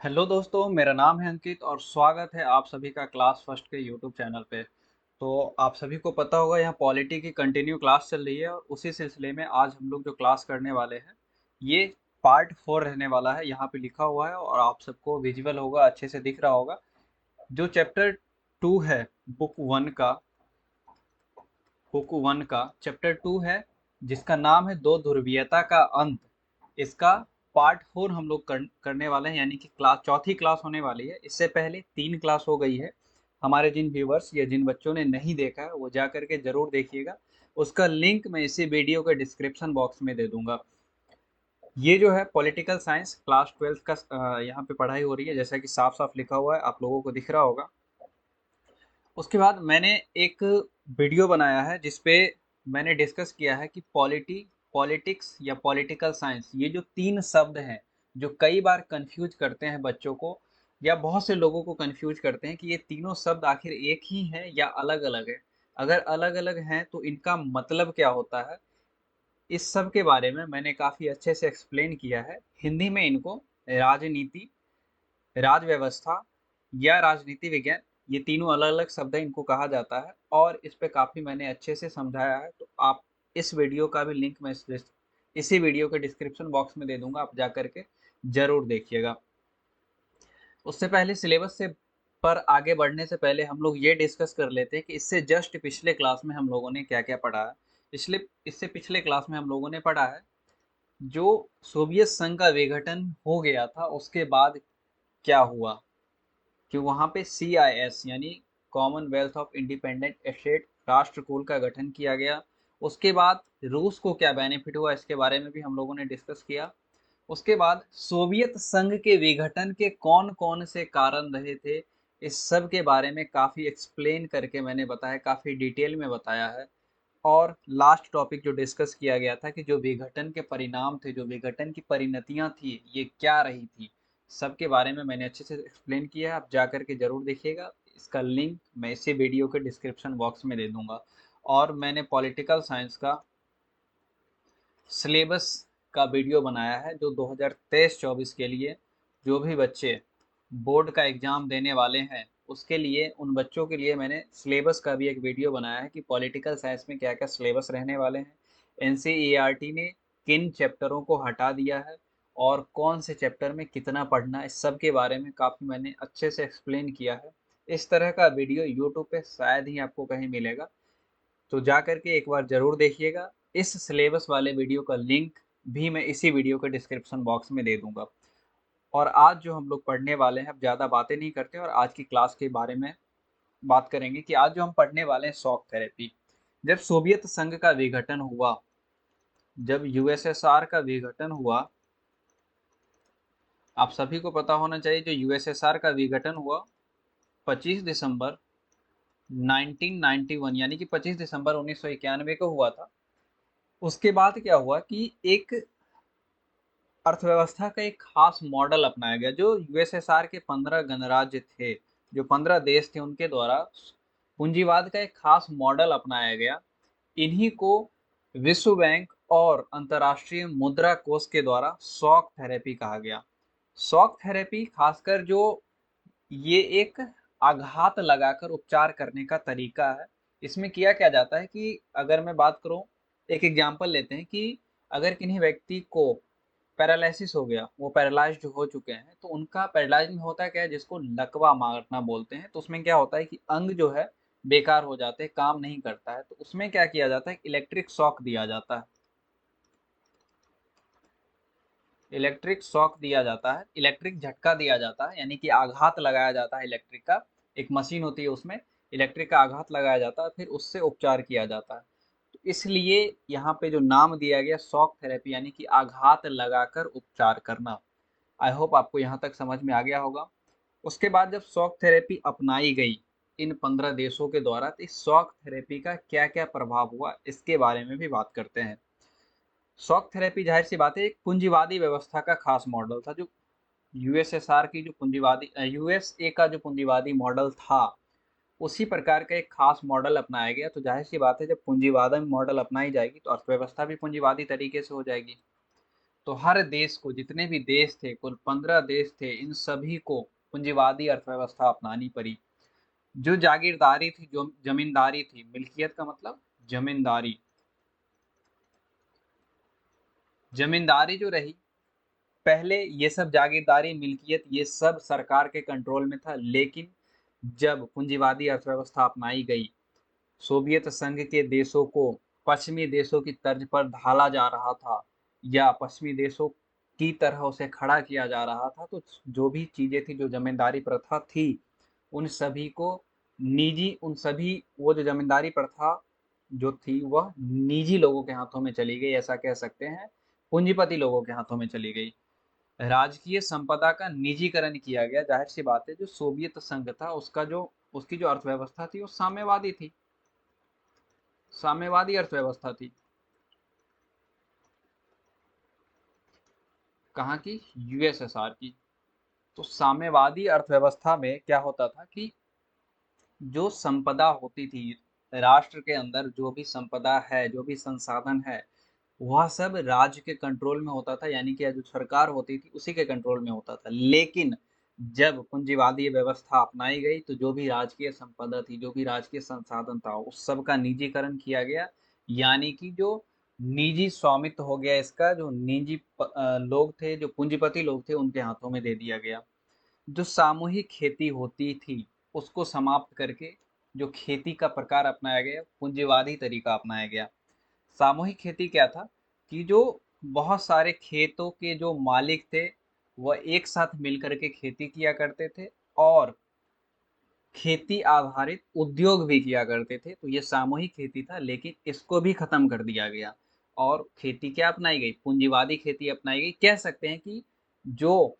Hello दोस्तों, मेरा नाम है अंकित और स्वागत है आप सभी का क्लास फर्स्ट के यूट्यूब चैनल पे। तो आप सभी को पता होगा यहाँ पॉलिटी की कंटिन्यू क्लास चल रही है और उसी सिलसिले में आज हम लोग जो क्लास करने वाले हैं ये पार्ट 4 रहने वाला है। यहाँ पे लिखा हुआ है और आप सबको विजुअल होगा, अच्छे से दिख रहा होगा। जो चैप्टर 2 है बुक वन का, चैप्टर 2 है जिसका नाम है दो ध्रुवीयता का अंत। इसका पार्ट 4 हम लोग करने वाले हैं, यानी कि क्लास चौथी क्लास होने वाली है। इससे पहले 3 क्लास हो गई है। हमारे जिन व्यूवर्स या जिन बच्चों ने नहीं देखा है वो जा करके जरूर देखिएगा। उसका लिंक मैं इसी वीडियो के डिस्क्रिप्शन बॉक्स में दे दूंगा। ये जो है पॉलिटिकल साइंस क्लास 12 का यहाँ पे पढ़ाई हो रही है, जैसा कि साफ साफ लिखा हुआ है, आप लोगों को दिख रहा होगा। उसके बाद मैंने एक वीडियो बनाया है जिसपे मैंने डिस्कस किया है कि पॉलिटिक्स या पॉलिटिकल साइंस, ये जो तीन शब्द हैं जो कई बार कंफ्यूज करते हैं बच्चों को या बहुत से लोगों को कंफ्यूज करते हैं कि ये तीनों शब्द आखिर एक ही हैं या अलग अलग है। अगर अलग अलग हैं तो इनका मतलब क्या होता है, इस सब के बारे में मैंने काफ़ी अच्छे से एक्सप्लेन किया है। हिंदी में इनको राजनीति, राज व्यवस्था या राजनीति विज्ञान, ये तीनों अलग अलग शब्द हैं, इनको कहा जाता है और इस पे काफ़ी मैंने अच्छे से समझाया है। तो आप इस वीडियो का भी लिंक मैं इसी वीडियो के डिस्क्रिप्शन बॉक्स में दे दूंगा, आप जा करके जरूर देखिएगा। उससे पहले सिलेबस से पर आगे बढ़ने से पहले हम लोग ये डिस्कस कर लेते हैं कि इससे जस्ट पिछले क्लास में हम लोगों ने क्या क्या पढ़ा है। इससे पिछले क्लास में हम लोगों ने पढ़ा है जो सोवियत संघ का विघटन हो गया था उसके बाद क्या हुआ, कि वहाँ पे CIS यानी कॉमनवेल्थ ऑफ इंडिपेंडेंट स्टेट, राष्ट्रकुल का गठन किया गया। उसके बाद रूस को क्या बेनिफिट हुआ, इसके बारे में भी हम लोगों ने डिस्कस किया। उसके बाद सोवियत संघ के विघटन के कौन कौन से कारण रहे थे, इस सब के बारे में काफ़ी एक्सप्लेन करके मैंने बताया, काफ़ी डिटेल में बताया है। और लास्ट टॉपिक जो डिस्कस किया गया था कि जो विघटन के परिणाम थे, जो विघटन की परिणतियां थी, ये क्या रही थी, सबके बारे में मैंने अच्छे से एक्सप्लेन किया है। आप जा करके जरूर देखिएगा, इसका लिंक मैं इसी वीडियो के डिस्क्रिप्शन बॉक्स में दे दूंगा। और मैंने पॉलिटिकल साइंस का सिलेबस का वीडियो बनाया है जो 2023-24 के लिए, जो भी बच्चे बोर्ड का एग्ज़ाम देने वाले हैं उसके लिए, उन बच्चों के लिए मैंने सिलेबस का भी एक वीडियो बनाया है कि पॉलिटिकल साइंस में क्या क्या सिलेबस रहने वाले हैं, NCERT ने किन चैप्टरों को हटा दिया है और कौन से चैप्टर में कितना पढ़ना है, इस सब के बारे में काफ़ी मैंने अच्छे से एक्सप्लेन किया है। इस तरह का वीडियो यूट्यूब पे शायद ही आपको कहीं मिलेगा, तो जा करके एक बार ज़रूर देखिएगा। इस सिलेबस वाले वीडियो का लिंक भी मैं इसी वीडियो के डिस्क्रिप्शन बॉक्स में दे दूंगा। और आज जो हम लोग पढ़ने वाले हैं, अब ज़्यादा बातें नहीं करते और आज की क्लास के बारे में बात करेंगे कि आज जो हम पढ़ने वाले हैं शॉक थेरेपी। जब सोवियत संघ का विघटन हुआ, जब USSR का विघटन हुआ, आप सभी को पता होना चाहिए जो USSR का विघटन हुआ 25 दिसंबर 1991, यानी कि 25 दिसंबर 1991 को हुआ था। उसके बाद क्या हुआ कि एक अर्थव्यवस्था का एक खास मॉडल अपनाया गया। जो USSR के 15 गणराज्य थे, जो 15 देश थे, उनके द्वारा पूंजीवाद का एक खास मॉडल अपनाया गया। इन्हीं को विश्व बैंक और अंतर्राष्ट्रीय मुद्रा कोष के द्वारा शॉक थेरेपी कहा गया। शॉक थेरेपी खासकर जो ये एक आघात लगाकर उपचार करने का तरीका है। इसमें किया क्या जाता है कि अगर मैं बात करूं, एक एग्जांपल लेते हैं कि अगर किन्हीं व्यक्ति को पैरालिसिस हो गया, वो पैरालाइज्ड हो चुके हैं, तो उनका पैरालाइज में होता है क्या है, जिसको लकवा मारना बोलते हैं। तो उसमें क्या होता है कि अंग जो है बेकार हो जाते हैं, काम नहीं करता है। तो उसमें क्या किया जाता है, इलेक्ट्रिक शॉक दिया जाता है। इलेक्ट्रिक शॉक दिया जाता है, इलेक्ट्रिक झटका दिया जाता है, यानी कि आघात लगाया जाता है इलेक्ट्रिक का। एक मशीन होती है, उसमें इलेक्ट्रिक का आघात लगाया जाता है, फिर उससे उपचार किया जाता है। तो इसलिए यहाँ पे जो नाम दिया गया शॉक थेरेपी, यानी कि आघात लगाकर उपचार करना। आई होप आपको यहाँ तक समझ में आ गया होगा। उसके बाद जब शॉक थेरेपी अपनाई गई इन 15 देशों के द्वारा, तो इस शॉक थेरेपी का क्या क्या प्रभाव हुआ, इसके बारे में भी बात करते हैं। शॉक थेरेपी जाहिर सी बात है एक पूंजीवादी व्यवस्था का खास मॉडल था। जो USSR की जो पूंजीवादी USA का जो पूंजीवादी मॉडल था, उसी प्रकार का एक खास मॉडल अपनाया गया। तो जाहिर सी बात है जब पूंजीवादी मॉडल अपनाई जाएगी तो अर्थव्यवस्था भी पूंजीवादी तरीके से हो जाएगी। तो हर देश को, जितने भी देश थे, कुल 15 देश थे, इन सभी को पूंजीवादी अर्थव्यवस्था अपनानी पड़ी। जो जागीरदारी थी, जो जमींदारी थी, मिल्कियत का मतलब जमींदारी, जमींदारी जो रही, पहले ये सब जागीरदारी, मिल्कियत, ये सब सरकार के कंट्रोल में था। लेकिन जब पूंजीवादी अर्थव्यवस्था अपनाई गई, सोवियत संघ के देशों को पश्चिमी देशों की तर्ज पर ढाला जा रहा था, या पश्चिमी देशों की तरह उसे खड़ा किया जा रहा था, तो जो भी चीजें थी, जो जमींदारी प्रथा थी, उन सभी को उन सभी, वो जो जमींदारी प्रथा जो थी वह निजी लोगों के हाथों में चली गई, ऐसा कह सकते हैं, पूंजीपति लोगों के हाथों में चली गई। राजकीय संपदा का निजीकरण किया गया। जाहिर सी बात है, जो सोवियत संघ था उसकी जो अर्थव्यवस्था थी वो साम्यवादी थी, साम्यवादी अर्थव्यवस्था थी। कहाँ की? यूएसएसआर की। तो साम्यवादी अर्थव्यवस्था में क्या होता था कि जो संपदा होती थी राष्ट्र के अंदर, जो भी संपदा है, जो भी संसाधन है, वह सब राज्य के कंट्रोल में होता था, यानी कि जो सरकार होती थी उसी के कंट्रोल में होता था। लेकिन जब पूंजीवादी व्यवस्था अपनाई गई, तो जो भी राजकीय संपदा थी, जो भी राजकीय संसाधन था, उस सब का निजीकरण किया गया, यानी कि जो निजी स्वामित्व हो गया इसका, जो लोग थे, जो पूंजीपति लोग थे, उनके हाथों में दे दिया गया। जो सामूहिक खेती होती थी उसको समाप्त करके जो खेती का प्रकार अपनाया गया, पूंजीवादी तरीका अपनाया गया। सामूहिक खेती क्या था कि जो बहुत सारे खेतों के जो मालिक थे वह एक साथ मिलकर के खेती किया करते थे, और खेती आधारित उद्योग भी किया करते थे। तो ये सामूहिक खेती था, लेकिन इसको भी खत्म कर दिया गया, और खेती क्या अपनाई गई? पूंजीवादी खेती अपनाई गई। कह सकते हैं कि जो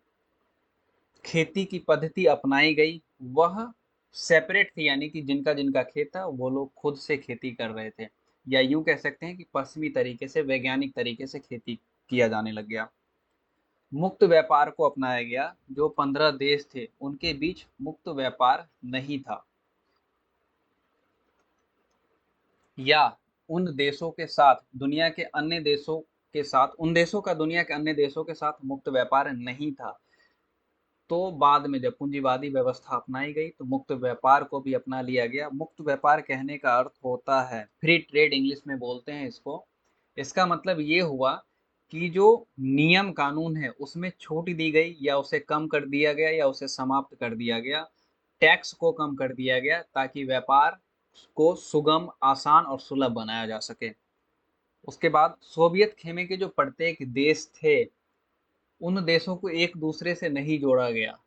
खेती की पद्धति अपनाई गई वह सेपरेट थी, यानी कि जिनका जिनका खेत था वो लोग खुद से खेती कर रहे थे, या यूं कह सकते हैं कि पश्चिमी तरीके से, वैज्ञानिक तरीके से खेती किया जाने लग गया। मुक्त व्यापार को अपनाया गया। जो 15 देश थे उनके बीच मुक्त व्यापार नहीं था, या उन देशों के साथ, दुनिया के अन्य देशों के साथ, उन देशों का दुनिया के अन्य देशों के साथ मुक्त व्यापार नहीं था। तो बाद में जब पूंजीवादी व्यवस्था अपनाई गई तो मुक्त व्यापार को भी अपना लिया गया। मुक्त व्यापार कहने का अर्थ होता है फ्री ट्रेड, इंग्लिश में बोलते हैं इसको। इसका मतलब ये हुआ कि जो नियम कानून है उसमें छूट दी गई, या उसे कम कर दिया गया, या उसे समाप्त कर दिया गया। टैक्स को कम कर दिया गया ताकि व्यापार को सुगम, आसान और सुलभ बनाया जा सके। उसके बाद सोवियत खेमे के जो प्रत्येक देश थे, उन देशों को एक दूसरे से नहीं जोड़ा गया,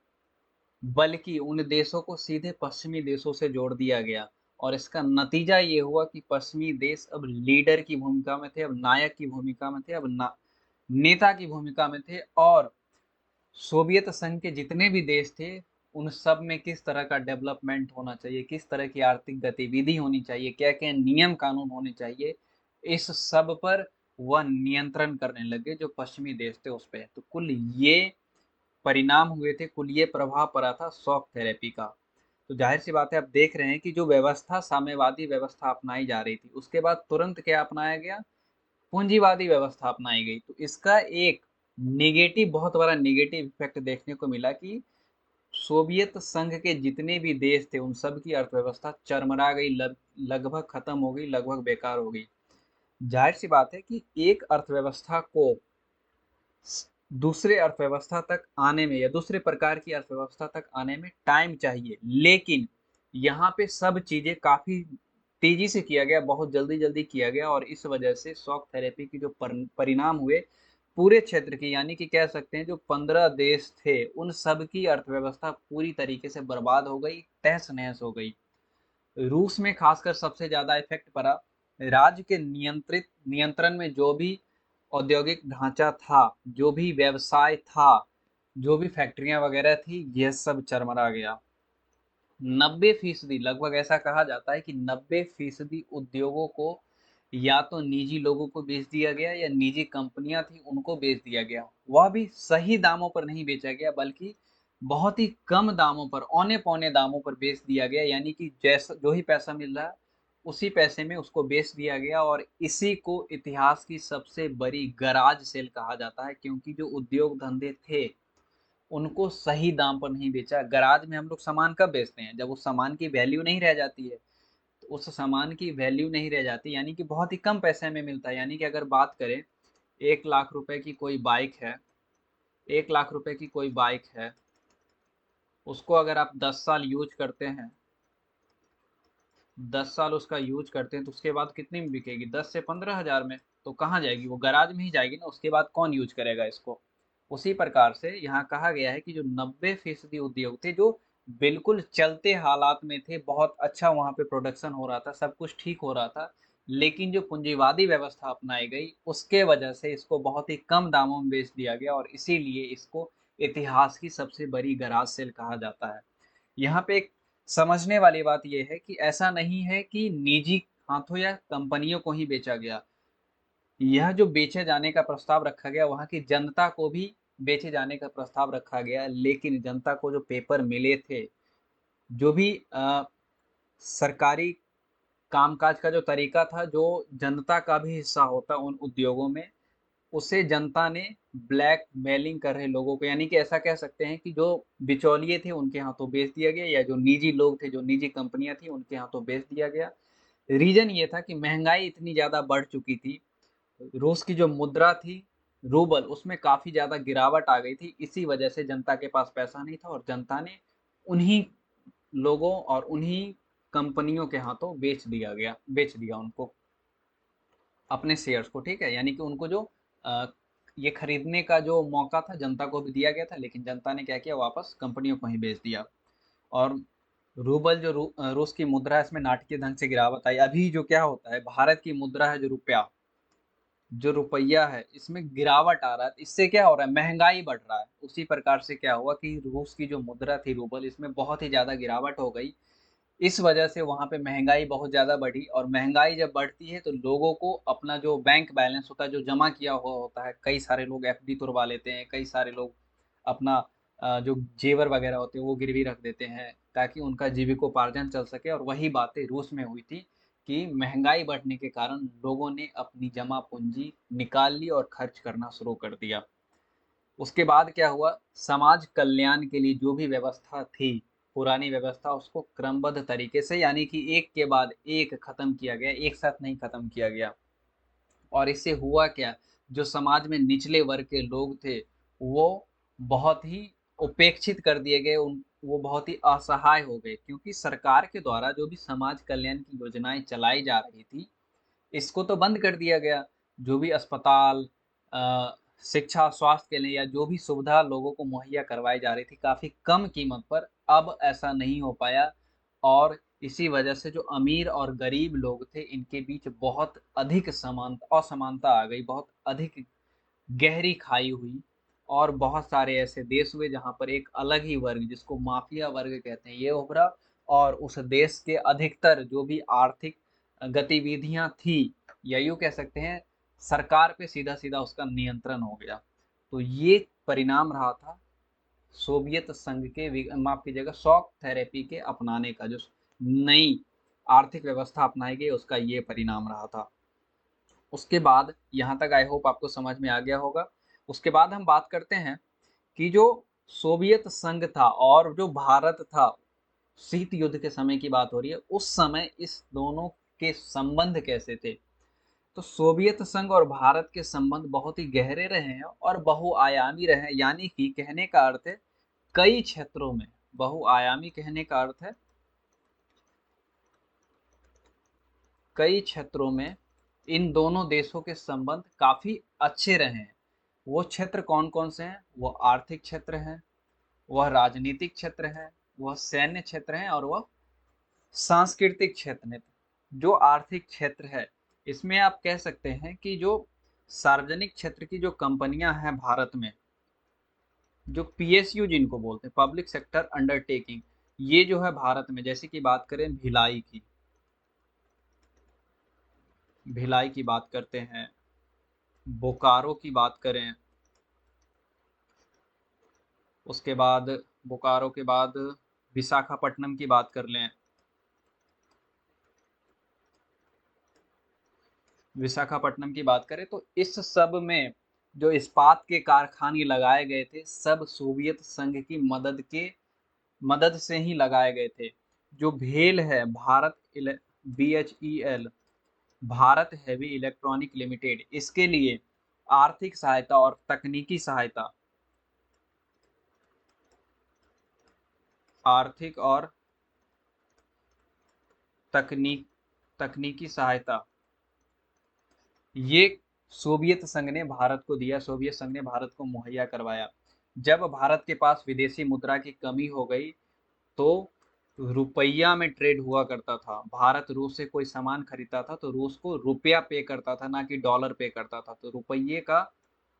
बल्कि उन देशों को सीधे पश्चिमी देशों से जोड़ दिया गया। और इसका नतीजा ये हुआ कि पश्चिमी देश अब लीडर की भूमिका में थे, अब नायक की भूमिका में थे, अब नेता की भूमिका में थे। और सोवियत संघ के जितने भी देश थे, उन सब में किस तरह का डेवलपमेंट होना चाहिए, किस तरह की आर्थिक गतिविधि होनी चाहिए, क्या क्या नियम कानून होने चाहिए, इस सब पर वह नियंत्रण करने लगे, जो पश्चिमी देश थे उस पर। तो कुल ये परिणाम हुए थे, कुल ये प्रभाव पड़ा था शॉक थेरेपी का। तो जाहिर सी बात है, आप देख रहे हैं कि जो व्यवस्था, साम्यवादी व्यवस्था अपनाई जा रही थी, उसके बाद तुरंत क्या अपनाया गया? पूंजीवादी व्यवस्था अपनाई गई। तो इसका एक नेगेटिव, बहुत बड़ा नेगेटिव इफेक्ट देखने को मिला कि सोवियत संघ के जितने भी देश थे उन सब की अर्थव्यवस्था चरमरा गई, लगभग खत्म हो गई, लगभग बेकार हो गई। जाहिर सी बात है कि एक अर्थव्यवस्था को दूसरे अर्थव्यवस्था तक आने में, या दूसरे प्रकार की अर्थव्यवस्था तक आने में टाइम चाहिए, लेकिन यहाँ पे सब चीजें काफी तेजी से किया गया, बहुत जल्दी जल्दी किया गया, और इस वजह से शॉक थेरेपी की जो परिणाम हुए पूरे क्षेत्र की, यानी कि कह सकते हैं जो 15 देश थे उन सब की अर्थव्यवस्था पूरी तरीके से बर्बाद हो गई, तहस नहस हो गई। रूस में खासकर सबसे ज्यादा इफेक्ट पड़ा। राज्य के नियंत्रण में जो भी औद्योगिक ढांचा था, जो भी व्यवसाय था, जो भी फैक्ट्रियां वगैरह थी, यह सब चरमरा गया। 90%, लगभग ऐसा कहा जाता है कि 90% उद्योगों को या तो निजी लोगों को बेच दिया गया, या निजी कंपनियां थी उनको बेच दिया गया। वह भी सही दामों पर नहीं बेचा गया, बल्कि बहुत ही कम दामों पर, औने पौने दामों पर बेच दिया गया, यानी कि जैसा जो ही पैसा मिल रहा है उसी पैसे में उसको बेच दिया गया और इसी को इतिहास की सबसे बड़ी गराज सेल कहा जाता है, क्योंकि जो उद्योग धंधे थे उनको सही दाम पर नहीं बेचा। गराज में हम लोग सामान कब बेचते हैं? जब उस सामान की वैल्यू नहीं रह जाती है। तो उस सामान की वैल्यू नहीं रह जाती यानी कि बहुत ही कम पैसे में मिलता है। यानी कि अगर बात करें 1 लाख रुपए की कोई बाइक है, 1 लाख रुपए की कोई बाइक है, उसको अगर आप 10 साल यूज करते हैं, 10 साल उसका यूज करते हैं तो उसके बाद कितनी में बिकेगी? 10 से 15 हज़ार में। तो कहाँ जाएगी वो? गराज में ही जाएगी ना। उसके बाद कौन यूज करेगा इसको? उसी प्रकार से यहाँ कहा गया है कि जो 90% उद्योग थे जो बिल्कुल चलते हालात में थे, बहुत अच्छा वहां पे प्रोडक्शन हो रहा था, सब कुछ ठीक हो रहा था, लेकिन जो पूंजीवादी व्यवस्था अपनाई गई उसके वजह से इसको बहुत ही कम दामों में बेच दिया गया और इसीलिए इसको इतिहास की सबसे बड़ी गराज सेल कहा जाता है। यहाँ पे एक समझने वाली बात यह है कि ऐसा नहीं है कि निजी हाथों या कंपनियों को ही बेचा गया। यह जो बेचे जाने का प्रस्ताव रखा गया, वहाँ की जनता को भी बेचे जाने का प्रस्ताव रखा गया, लेकिन जनता को जो पेपर मिले थे, जो भी सरकारी कामकाज का जो तरीका था, जो जनता का भी हिस्सा होता उन उद्योगों में, उसे जनता ने ब्लैक मेलिंग कर रहे लोगों को, यानी कि ऐसा कह सकते हैं कि जो बिचौलिए थे उनके हाथों बेच दिया गया, या जो निजी लोग थे, जो निजी कंपनियां थी, उनके हाथों बेच दिया गया। रीजन ये था कि महंगाई इतनी ज्यादा बढ़ चुकी थी, रूस की जो मुद्रा थी, रूबल, उसमें काफी ज्यादा गिरावट आ गई थी। इसी वजह से जनता के पास पैसा नहीं था और जनता ने उन्हीं लोगों और उन्हीं कंपनियों के हाथों बेच दिया उनको अपने शेयर्स को। ठीक है, यानी कि उनको जो अ, ये खरीदने का जो मौका था जनता को भी दिया गया था, लेकिन जनता ने क्या किया, वापस कंपनियों को ही बेच दिया। और रूबल जो रूस की मुद्रा है, इसमें नाटकीय ढंग से गिरावट आई। अभी जो क्या होता है, भारत की मुद्रा है जो रुपया, जो रुपया है, इसमें गिरावट आ रहा है। इससे क्या हो रहा है, महंगाई बढ़ रहा है। उसी प्रकार से क्या हुआ कि रूस की जो मुद्रा थी रूबल, इसमें बहुत ही ज्यादा गिरावट हो गई। इस वजह से वहां पे महंगाई बहुत ज्यादा बढ़ी और महंगाई जब बढ़ती है तो लोगों को अपना जो बैंक बैलेंस होता है, जो जमा किया हुआ होता है, कई सारे लोग एफडी तुड़वा लेते हैं, कई सारे लोग अपना जो जेवर वगैरह होते हैं वो गिरवी रख देते हैं ताकि उनका जीविकोपार्जन चल सके। और वही बातें रूस में हुई थी कि महंगाई बढ़ने के कारण लोगों ने अपनी जमा पूंजी निकाल ली और खर्च करना शुरू कर दिया। उसके बाद क्या हुआ, समाज कल्याण के लिए जो भी व्यवस्था थी, पुरानी व्यवस्था, उसको क्रमबद्ध तरीके से, यानी कि एक के बाद एक खत्म किया गया, एक साथ नहीं खत्म किया गया। और इससे हुआ क्या, जो समाज में निचले वर्ग के लोग थे वो बहुत ही उपेक्षित कर दिए गए, उन वो बहुत ही असहाय हो गए, क्योंकि सरकार के द्वारा जो भी समाज कल्याण की योजनाएं चलाई जा रही थी, इसको तो बंद कर दिया गया। जो भी अस्पताल, शिक्षा, स्वास्थ्य के लिए या जो भी सुविधा लोगों को मुहैया करवाई जा रही थी काफी कम कीमत पर, अब ऐसा नहीं हो पाया। और इसी वजह से जो अमीर और गरीब लोग थे इनके बीच बहुत अधिक असमानता आ गई, बहुत अधिक गहरी खाई हुई। और बहुत सारे ऐसे देश हुए जहां पर एक अलग ही वर्ग, जिसको माफिया वर्ग कहते हैं, ये उभरा। और उस देश के अधिकतर जो भी आर्थिक गतिविधियां थी, या यूं कह सकते हैं सरकार पे सीधा सीधा उसका नियंत्रण हो गया। तो ये परिणाम रहा था सोवियत संघ के माफ कीजिएगा, शॉक थेरेपी के अपनाने का, जो नई आर्थिक व्यवस्था अपनाई गई उसका ये परिणाम रहा था। उसके बाद यहाँ तक आई होप आपको समझ में आ गया होगा। उसके बाद हम बात करते हैं कि जो सोवियत संघ था और जो भारत था, शीत युद्ध के समय की बात हो रही है, उस समय इस दोनों के संबंध कैसे थे। तो सोवियत संघ और भारत के संबंध बहुत ही गहरे रहे हैं और बहुआयामी रहे हैं, यानी कि कहने का अर्थ है कई क्षेत्रों में, बहुआयामी कहने का अर्थ है कई क्षेत्रों में इन दोनों देशों के संबंध काफी अच्छे रहे हैं। वो क्षेत्र कौन कौन से हैं? वो आर्थिक क्षेत्र हैं, वह राजनीतिक क्षेत्र है, वह सैन्य क्षेत्र है और वह सांस्कृतिक क्षेत्र है। जो आर्थिक क्षेत्र है, इसमें आप कह सकते हैं कि जो सार्वजनिक क्षेत्र की जो कंपनियां हैं भारत में, जो पीएसयू जिनको बोलते हैं, पब्लिक सेक्टर अंडरटेकिंग, ये जो है भारत में, जैसे कि बात करें भिलाई की बात करते हैं, बोकारो की बात करें, उसके बाद बोकारो के बाद विशाखापट्टनम की बात कर लें, विशाखापट्टनम की बात करें तो इस सब में जो इस्पात के कारखाने लगाए गए थे सब सोवियत संघ की मदद से ही लगाए गए थे। जो भेल है BHEL, Bharat heavy electronic limited, इसके लिए आर्थिक सहायता और तकनीकी सहायता, आर्थिक और तकनीक तकनीकी सहायता ये सोवियत संघ ने भारत को दिया, सोवियत संघ ने भारत को मुहैया करवाया। जब भारत के पास विदेशी मुद्रा की कमी हो गई तो रुपया में ट्रेड हुआ करता था। भारत रूस से कोई सामान खरीदता था तो रूस को रुपया पे करता था, ना कि डॉलर पे करता था। तो रुपये का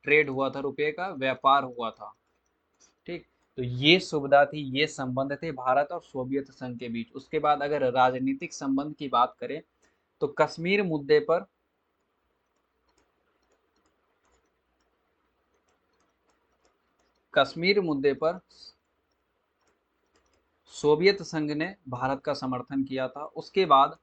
ट्रेड हुआ था, रुपये का व्यापार हुआ था। ठीक, तो ये सुविधा थी, ये संबंध थे भारत और सोवियत संघ के बीच। उसके बाद अगर राजनीतिक संबंध की बात करें तो कश्मीर मुद्दे पर सोवियत संघ ने भारत का समर्थन किया था। उसके बाद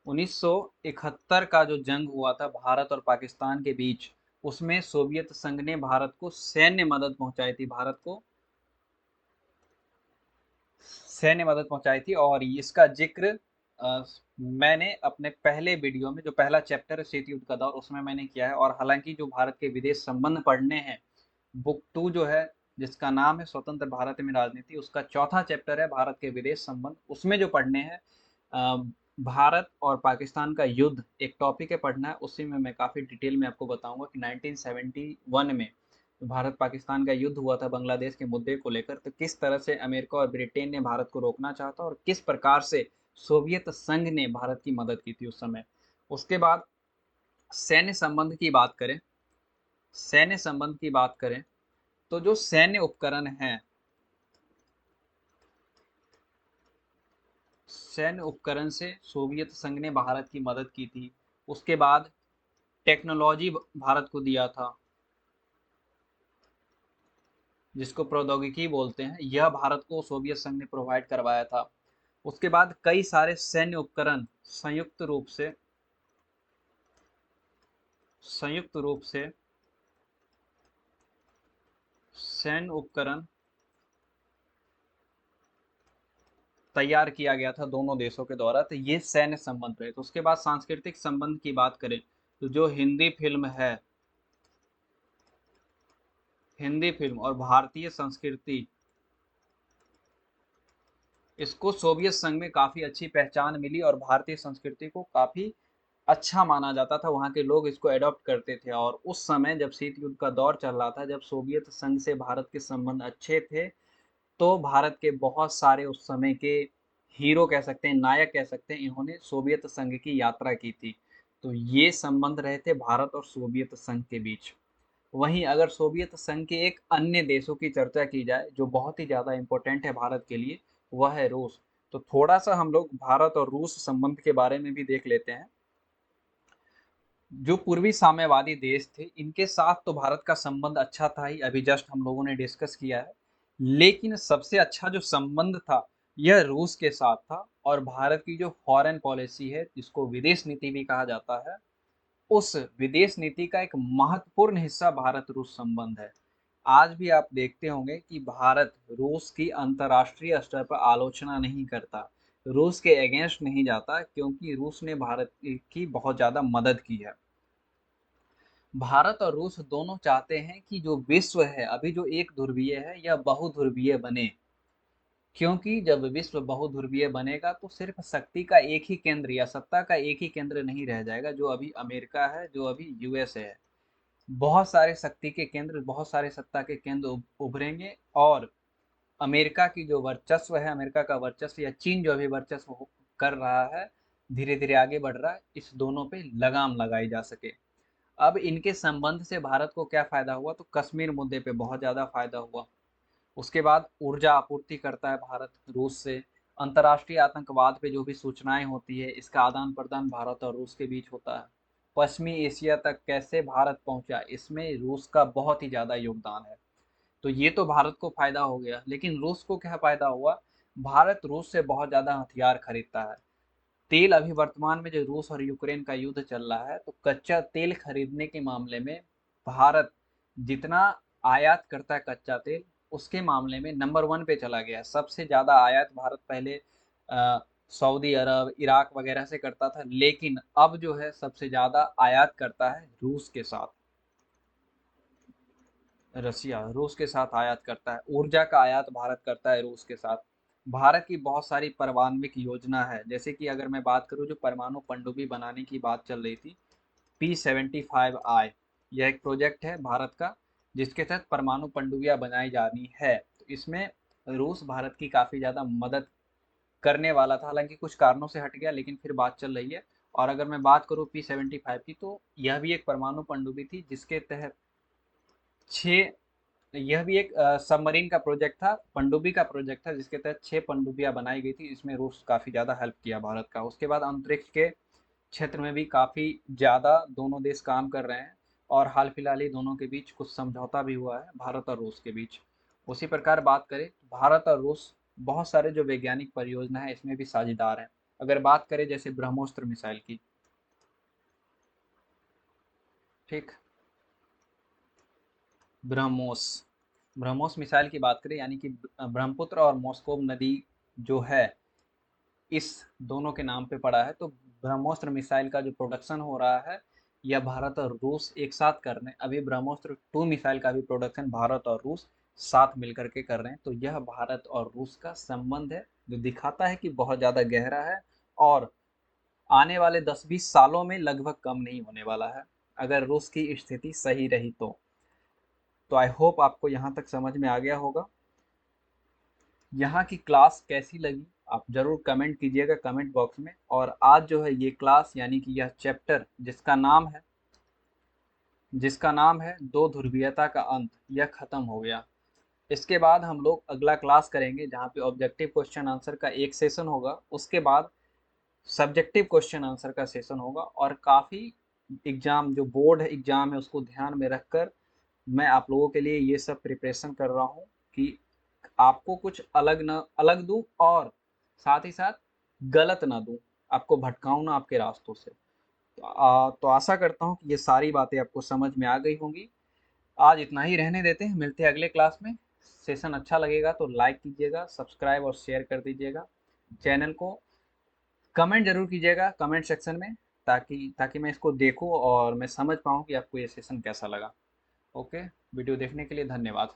1971 का जो जंग हुआ था भारत और पाकिस्तान के बीच, उसमें सोवियत संघ ने भारत को सैन्य मदद पहुंचाई थी, भारत को सैन्य मदद पहुंचाई थी। और इसका जिक्र मैंने अपने पहले वीडियो में, जो पहला चैप्टर है शीत युद्ध का दौर, उसमें मैंने किया है। और हालांकि जो भारत के विदेश संबंध पढ़ने हैं, बुक 2 जो है जिसका नाम है स्वतंत्र भारत में राजनीति, उसका चौथा चैप्टर है भारत के विदेश संबंध। उसमें जो पढ़ने हैं भारत और पाकिस्तान का युद्ध एक टॉपिक है पढ़ना है, उसी में मैं काफ़ी डिटेल में आपको बताऊंगा कि 1971 में भारत पाकिस्तान का युद्ध हुआ था बांग्लादेश के मुद्दे को लेकर, तो किस तरह से अमेरिका और ब्रिटेन ने भारत को रोकना चाहा और किस प्रकार से सोवियत संघ ने भारत की मदद की थी उस समय। उसके बाद सैन्य संबंध की बात करें, सैन्य संबंध की बात करें तो जो सैन्य उपकरण हैं, सैन्य उपकरण से सोवियत संघ ने भारत की मदद की थी। उसके बाद टेक्नोलॉजी भारत को दिया था, जिसको प्रौद्योगिकी बोलते हैं, यह भारत को सोवियत संघ ने प्रोवाइड करवाया था। उसके बाद कई सारे सैन्य उपकरण संयुक्त रूप से सैन्य उपकरण तैयार किया गया था दोनों देशों के द्वारा। तो ये सैन्य संबंध रहे। तो उसके बाद सांस्कृतिक संबंध की बात करें तो जो हिंदी फिल्म और भारतीय संस्कृति, इसको सोवियत संघ में काफी अच्छी पहचान मिली और भारतीय संस्कृति को काफी अच्छा माना जाता था। वहाँ के लोग इसको एडॉप्ट करते थे। और उस समय जब शीत युद्ध का दौर चल रहा था, जब सोवियत संघ से भारत के संबंध अच्छे थे, तो भारत के बहुत सारे उस समय के हीरो कह सकते हैं, नायक कह सकते हैं, इन्होंने सोवियत संघ की यात्रा की थी। तो ये संबंध रहे थे भारत और सोवियत संघ के बीच। वहीं अगर सोवियत संघ के एक अन्य देशों की चर्चा की जाए जो बहुत ही ज़्यादा इम्पोर्टेंट है भारत के लिए, वह है रूस। तो थोड़ा सा हम लोग भारत और रूस संबंध के बारे में भी देख लेते हैं। जो पूर्वी साम्यवादी देश थे, इनके साथ तो भारत का संबंध अच्छा था ही, अभी जस्ट हम लोगों ने डिस्कस किया है। लेकिन सबसे अच्छा जो संबंध था यह रूस के साथ था। और भारत की जो फॉरेन पॉलिसी है, जिसको विदेश नीति भी कहा जाता है, उस विदेश नीति का एक महत्वपूर्ण हिस्सा भारत रूस संबंध है। आज भी आप देखते होंगे कि भारत रूस की अंतर्राष्ट्रीय स्तर पर आलोचना नहीं करता, रूस के अगेंस्ट नहीं जाता, क्योंकि रूस ने भारत की बहुत ज़्यादा मदद की है। भारत और रूस दोनों चाहते हैं कि जो विश्व है अभी जो एक ध्रुवीय है यह बहुध्रुवीय बने, क्योंकि जब विश्व बहुध्रुवीय बनेगा तो सिर्फ शक्ति का एक ही केंद्र या सत्ता का एक ही केंद्र नहीं रह जाएगा, जो अभी अमेरिका है, जो अभी यूएस है। बहुत सारे शक्ति के केंद्र, बहुत सारे सत्ता के केंद्र उभरेंगे। और अमेरिका की जो वर्चस्व है, अमेरिका का वर्चस्व या चीन जो अभी वर्चस्व कर रहा है, धीरे धीरे आगे बढ़ रहा है, इस दोनों पे लगाम लगाई जा सके। अब इनके संबंध से भारत को क्या फायदा हुआ, तो कश्मीर मुद्दे पे बहुत ज्यादा फायदा हुआ। उसके बाद ऊर्जा आपूर्ति करता है भारत रूस से। अंतर्राष्ट्रीय आतंकवाद पे जो भी सूचनाएं होती है, इसका आदान प्रदान भारत और रूस के बीच होता है। पश्चिमी एशिया तक कैसे भारत पहुंचा, इसमें रूस का बहुत ही ज़्यादा योगदान है। तो ये तो भारत को फायदा हो गया, लेकिन रूस को क्या फायदा हुआ, भारत रूस से बहुत ज़्यादा हथियार खरीदता है। तेल अभी वर्तमान में जो रूस और यूक्रेन का युद्ध चल रहा है, तो कच्चा तेल खरीदने के मामले में भारत जितना आयात करता है कच्चा तेल, उसके मामले में नंबर 1 पे चला गया है। सबसे ज़्यादा आयात भारत पहले सऊदी अरब, इराक वगैरह से करता था, लेकिन अब जो है सबसे ज़्यादा आयात करता है रूस के साथ। रसिया रूस के साथ आयात करता है। ऊर्जा का आयात भारत करता है रूस के साथ। भारत की बहुत सारी परमाणविक योजना है, जैसे कि अगर मैं बात करूं, जो परमाणु पनडुब्बी बनाने की बात चल रही थी, P75I, यह एक प्रोजेक्ट है भारत का, जिसके तहत परमाणु पनडुब्बियां बनाई जानी है। तो इसमें रूस भारत की काफी ज्यादा मदद करने वाला था, हालांकि कुछ कारणों से हट गया, लेकिन फिर बात चल रही है। और अगर मैं बात करूं P75 की, तो यह भी एक परमाणु पनडुब्बी थी, जिसके तहत छह यह भी एक सबमरीन का प्रोजेक्ट था, पनडुब्बी का प्रोजेक्ट था, जिसके तहत 6 पनडुब्बियां बनाई गई थी। इसमें रूस काफ़ी ज़्यादा हेल्प किया भारत का। उसके बाद अंतरिक्ष के क्षेत्र में भी काफ़ी ज़्यादा दोनों देश काम कर रहे हैं, और हाल फिलहाल ही दोनों के बीच कुछ समझौता भी हुआ है, भारत और रूस के बीच। उसी प्रकार बात करें, भारत और रूस बहुत सारे जो वैज्ञानिक परियोजना है, इसमें भी साझेदार हैं। अगर बात करें जैसे ब्रह्मोस्त्र मिसाइल की, ठीक, ब्रह्मोस ब्रह्मोस मिसाइल की बात करें, यानी कि ब्रह्मपुत्र और मॉस्को नदी जो है, इस दोनों के नाम पे पड़ा है। तो ब्रह्मोस्त्र मिसाइल का जो प्रोडक्शन हो रहा है, यह भारत और रूस एक साथ कर रहे हैं। अभी ब्रह्मोस्त्र 2 मिसाइल का भी प्रोडक्शन भारत और रूस साथ मिलकर के कर रहे हैं। तो यह भारत और रूस का संबंध है, जो दिखाता है कि बहुत ज़्यादा गहरा है, और आने वाले 10-20 सालों में लगभग कम नहीं होने वाला है, अगर रूस की स्थिति सही रही तो। आई होप आपको यहाँ तक समझ में आ गया होगा। यहाँ की क्लास कैसी लगी आप ज़रूर कमेंट कीजिएगा कमेंट बॉक्स में। और आज जो है ये क्लास, यानी कि यह चैप्टर जिसका नाम है दो ध्रुवीयता का अंत, यह खत्म हो गया। इसके बाद हम लोग अगला क्लास करेंगे, जहाँ पे ऑब्जेक्टिव क्वेश्चन आंसर का एक सेशन होगा। उसके बाद सब्जेक्टिव क्वेश्चन आंसर का सेशन होगा। और काफ़ी एग्जाम, जो बोर्ड एग्जाम है, उसको ध्यान में रखकर मैं आप लोगों के लिए ये सब प्रिपरेशन कर रहा हूँ, कि आपको कुछ अलग दूं, और साथ ही साथ गलत ना दूं, आपको भटकाऊं ना आपके रास्तों से। तो आशा करता हूँ कि ये सारी बातें आपको समझ में आ गई होंगी। आज इतना ही रहने देते हैं, मिलते हैं अगले क्लास में। सेशन अच्छा लगेगा तो लाइक कीजिएगा, सब्सक्राइब और शेयर कर दीजिएगा चैनल को। कमेंट जरूर कीजिएगा कमेंट सेक्शन में, ताकि ताकि मैं इसको देखूं और मैं समझ पाऊँ कि आपको ये सेशन कैसा लगा। ओके, वीडियो देखने के लिए धन्यवाद।